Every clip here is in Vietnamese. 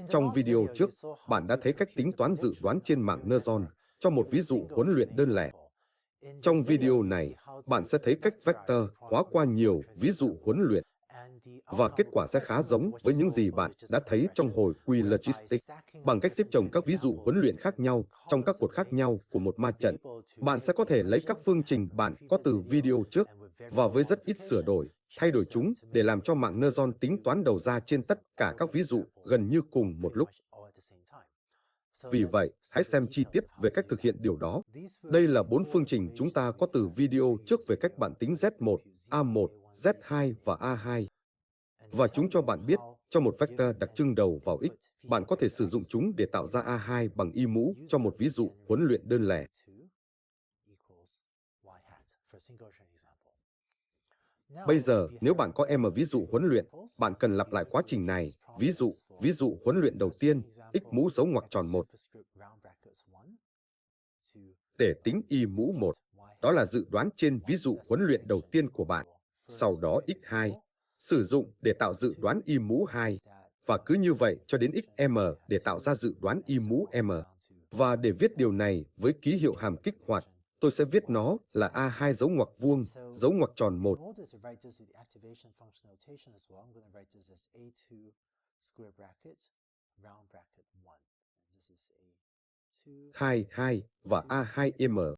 Trong video trước, bạn đã thấy cách tính toán dự đoán trên mạng Neutron cho một ví dụ huấn luyện đơn lẻ. Trong video này, bạn sẽ thấy cách vector hóa qua nhiều ví dụ huấn luyện và kết quả sẽ khá giống với những gì bạn đã thấy trong hồi quy logistics. Bằng cách xếp chồng các ví dụ huấn luyện khác nhau trong các cột khác nhau của một ma trận, bạn sẽ có thể lấy các phương trình bạn có từ video trước và với rất ít sửa đổi, thay đổi chúng để làm cho mạng Neutron tính toán đầu ra trên tất cả các ví dụ gần như cùng một lúc. Vì vậy, hãy xem chi tiết về cách thực hiện điều đó. Đây là 4 phương trình chúng ta có từ video trước về cách bạn tính Z1, A1, Z2 và A2. Và chúng cho bạn biết, cho một vector đặc trưng đầu vào X, bạn có thể sử dụng chúng để tạo ra A2 bằng y mũ cho một ví dụ huấn luyện đơn lẻ. Bây giờ, nếu bạn có M ví dụ huấn luyện, bạn cần lặp lại quá trình này. Ví dụ huấn luyện đầu tiên, x mũ dấu ngoặc tròn 1, để tính y mũ 1. Đó là dự đoán trên ví dụ huấn luyện đầu tiên của bạn. Sau đó x2, sử dụng để tạo dự đoán y mũ 2. Và cứ như vậy cho đến xm để tạo ra dự đoán y mũ m. Và để viết điều này với ký hiệu hàm kích hoạt, tôi sẽ viết nó là A2 dấu ngoặc vuông, dấu ngoặc tròn 1. 22 và A2M.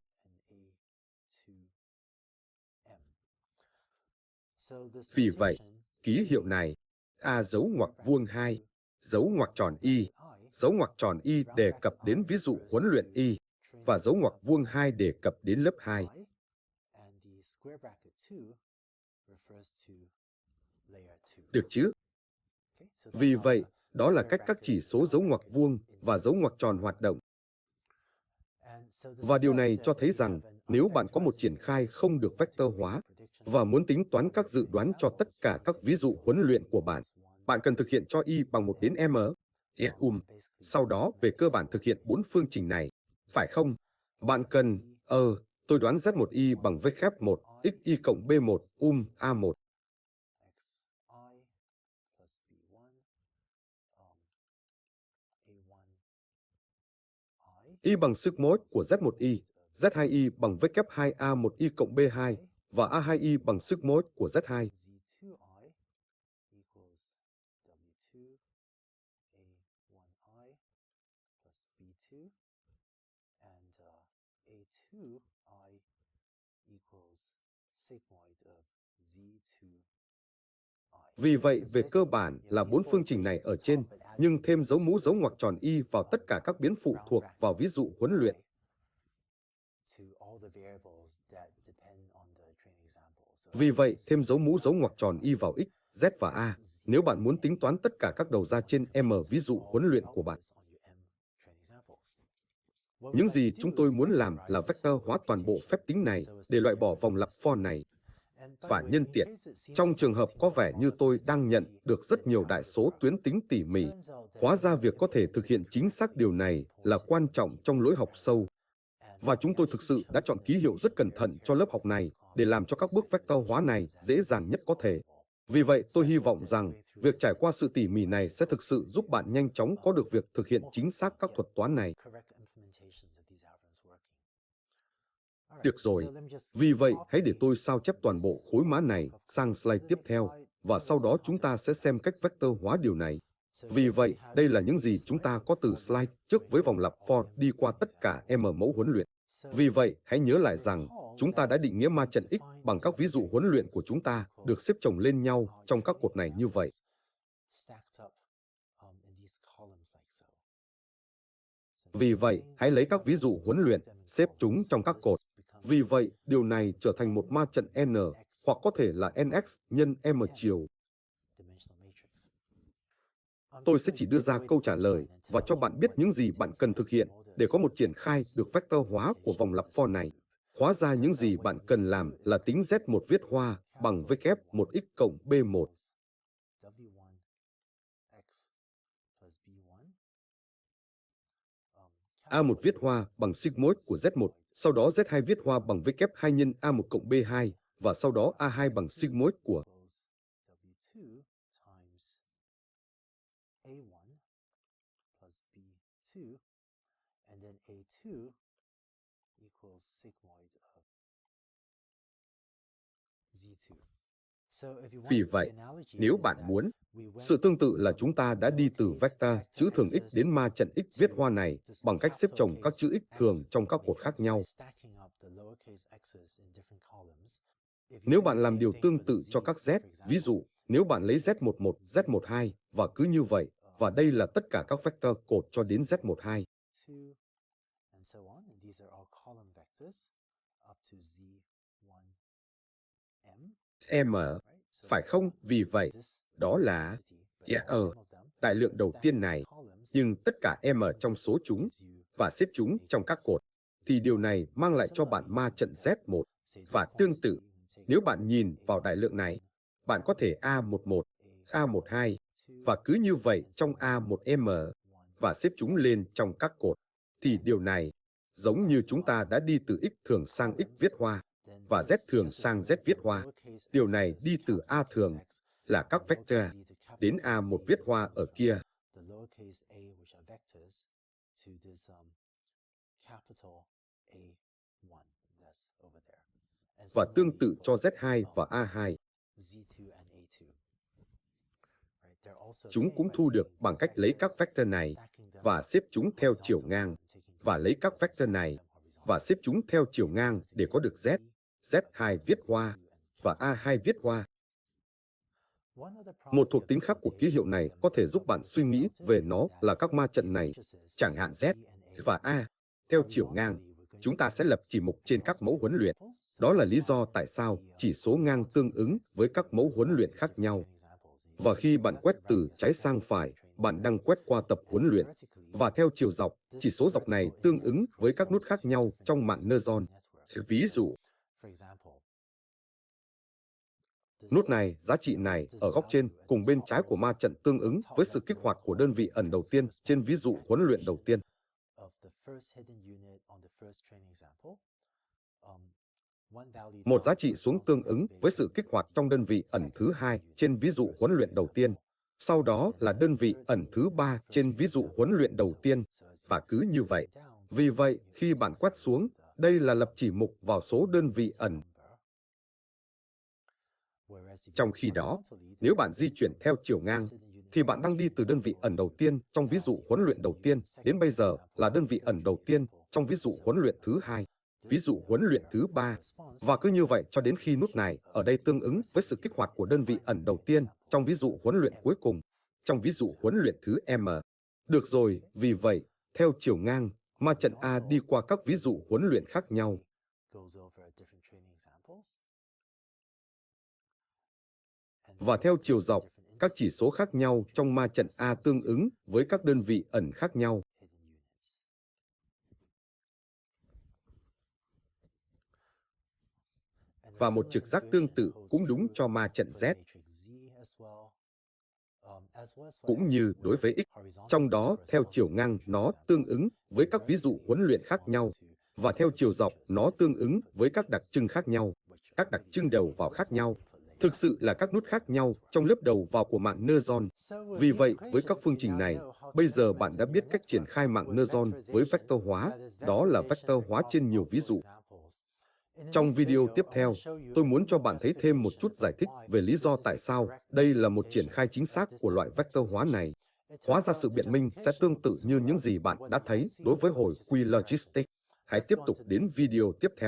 Vì vậy, ký hiệu này, A dấu ngoặc vuông 2, dấu ngoặc tròn Y đề cập đến ví dụ huấn luyện Y, và dấu ngoặc vuông 2 đề cập đến lớp 2. Được chứ? Vì vậy, đó là cách các chỉ số dấu ngoặc vuông và dấu ngoặc tròn hoạt động. Và điều này cho thấy rằng, nếu bạn có một triển khai không được vector hóa và muốn tính toán các dự đoán cho tất cả các ví dụ huấn luyện của bạn, bạn cần thực hiện cho y bằng 1 đến m. Sau đó về cơ bản thực hiện 4 phương trình này, phải không? Bạn cần, tôi đoán Z1y bằng v kép 1, xy cộng b1, A1. Y bằng sức mốt của Z1y, Z2y bằng v kép 2A1y cộng B2 và A2y bằng sức mốt của Z2. Vì vậy, về cơ bản là 4 phương trình này ở trên, nhưng thêm dấu mũ dấu ngoặc tròn y vào tất cả các biến phụ thuộc vào ví dụ huấn luyện. Vì vậy, thêm dấu mũ dấu ngoặc tròn y vào x, z và a, nếu bạn muốn tính toán tất cả các đầu ra trên m ví dụ huấn luyện của bạn. Những gì chúng tôi muốn làm là vector hóa toàn bộ phép tính này để loại bỏ vòng lặp for này. Và nhân tiện, trong trường hợp có vẻ như tôi đang nhận được rất nhiều đại số tuyến tính tỉ mỉ, hóa ra việc có thể thực hiện chính xác điều này là quan trọng trong lối học sâu. Và chúng tôi thực sự đã chọn ký hiệu rất cẩn thận cho lớp học này để làm cho các bước vector hóa này dễ dàng nhất có thể. Vì vậy, tôi hy vọng rằng việc trải qua sự tỉ mỉ này sẽ thực sự giúp bạn nhanh chóng có được việc thực hiện chính xác các thuật toán này. Được rồi, vì vậy hãy để tôi sao chép toàn bộ khối mã này sang slide tiếp theo, và sau đó chúng ta sẽ xem cách vector hóa điều này. Vì vậy, đây là những gì chúng ta có từ slide trước với vòng lặp for đi qua tất cả m mẫu huấn luyện. Vì vậy, hãy nhớ lại rằng, chúng ta đã định nghĩa ma trận X bằng các ví dụ huấn luyện của chúng ta được xếp chồng lên nhau trong các cột này như vậy. Vì vậy, hãy lấy các ví dụ huấn luyện, xếp chúng trong các cột. Vì vậy, điều này trở thành một ma trận N, hoặc có thể là NX nhân M chiều. Tôi sẽ chỉ đưa ra câu trả lời và cho bạn biết những gì bạn cần thực hiện để có một triển khai được vector hóa của vòng lặp for này. Hóa ra những gì bạn cần làm là tính Z1 viết hoa bằng V kép 1x cộng B1. A1 viết hoa bằng sigmoid của Z1, sau đó Z2 viết hoa bằng V kép 2 nhân A1 cộng B2, và sau đó A2 bằng sigmoid của plus B2, and then A2 equals sigmoid of Z2. Vì vậy, nếu bạn muốn, sự tương tự là chúng ta đã đi từ vector chữ thường x đến ma trận x viết hoa này bằng cách xếp chồng các chữ x thường trong các cột khác nhau. Nếu bạn làm điều tương tự cho các z, ví dụ, nếu bạn lấy Z11, Z12 và cứ như vậy, và đây là tất cả các vector cột cho đến Z12. M, phải không? Vì vậy, đó là ở đại lượng đầu tiên này, nhưng tất cả M trong số chúng và xếp chúng trong các cột, thì điều này mang lại cho bạn ma trận Z1. Và tương tự, nếu bạn nhìn vào đại lượng này, bạn có thể A11, A12, và cứ như vậy trong A1M, và xếp chúng lên trong các cột, thì điều này, giống như chúng ta đã đi từ x thường sang x viết hoa, và z thường sang z viết hoa, điều này đi từ A thường, là các vector, đến A1 viết hoa ở kia. Và tương tự cho Z2 và A2. Chúng cũng thu được bằng cách lấy các vector này và xếp chúng theo chiều ngang, và lấy các vector này và xếp chúng theo chiều ngang để có được Z, Z2 viết hoa và A2 viết hoa. Một thuộc tính khác của ký hiệu này có thể giúp bạn suy nghĩ về nó là các ma trận này, chẳng hạn Z và A, theo chiều ngang. Chúng ta sẽ lập chỉ mục trên các mẫu huấn luyện. Đó là lý do tại sao chỉ số ngang tương ứng với các mẫu huấn luyện khác nhau. Và khi bạn quét từ trái sang phải, bạn đang quét qua tập huấn luyện. Và theo chiều dọc, chỉ số dọc này tương ứng với các nút khác nhau trong mạng neuron. Ví dụ, nút này, giá trị này ở góc trên cùng bên trái của ma trận tương ứng với sự kích hoạt của đơn vị ẩn đầu tiên trên ví dụ huấn luyện đầu tiên. Một giá trị xuống tương ứng với sự kích hoạt trong đơn vị ẩn thứ hai trên ví dụ huấn luyện đầu tiên. Sau đó là đơn vị ẩn thứ ba trên ví dụ huấn luyện đầu tiên, và cứ như vậy. Vì vậy, khi bạn quét xuống, đây là lập chỉ mục vào số đơn vị ẩn. Trong khi đó, nếu bạn di chuyển theo chiều ngang, thì bạn đang đi từ đơn vị ẩn đầu tiên trong ví dụ huấn luyện đầu tiên đến bây giờ là đơn vị ẩn đầu tiên trong ví dụ huấn luyện thứ hai, ví dụ huấn luyện thứ ba, và cứ như vậy cho đến khi nút này ở đây tương ứng với sự kích hoạt của đơn vị ẩn đầu tiên trong ví dụ huấn luyện cuối cùng, trong ví dụ huấn luyện thứ M. Được rồi, vì vậy, theo chiều ngang, ma trận A đi qua các ví dụ huấn luyện khác nhau. Và theo chiều dọc, các chỉ số khác nhau trong ma trận A tương ứng với các đơn vị ẩn khác nhau. Và một trực giác tương tự cũng đúng cho ma trận Z. Cũng như đối với X, trong đó theo chiều ngang nó tương ứng với các ví dụ huấn luyện khác nhau, và theo chiều dọc nó tương ứng với các đặc trưng khác nhau, các đặc trưng đầu vào khác nhau. Thực sự là các nút khác nhau trong lớp đầu vào của mạng neuron. Vì vậy, với các phương trình này, bây giờ bạn đã biết cách triển khai mạng neuron với vector hóa, đó là vector hóa trên nhiều ví dụ. Trong video tiếp theo, tôi muốn cho bạn thấy thêm một chút giải thích về lý do tại sao đây là một triển khai chính xác của loại vector hóa này. Hóa ra sự biện minh sẽ tương tự như những gì bạn đã thấy đối với hồi quy logistics. Hãy tiếp tục đến video tiếp theo.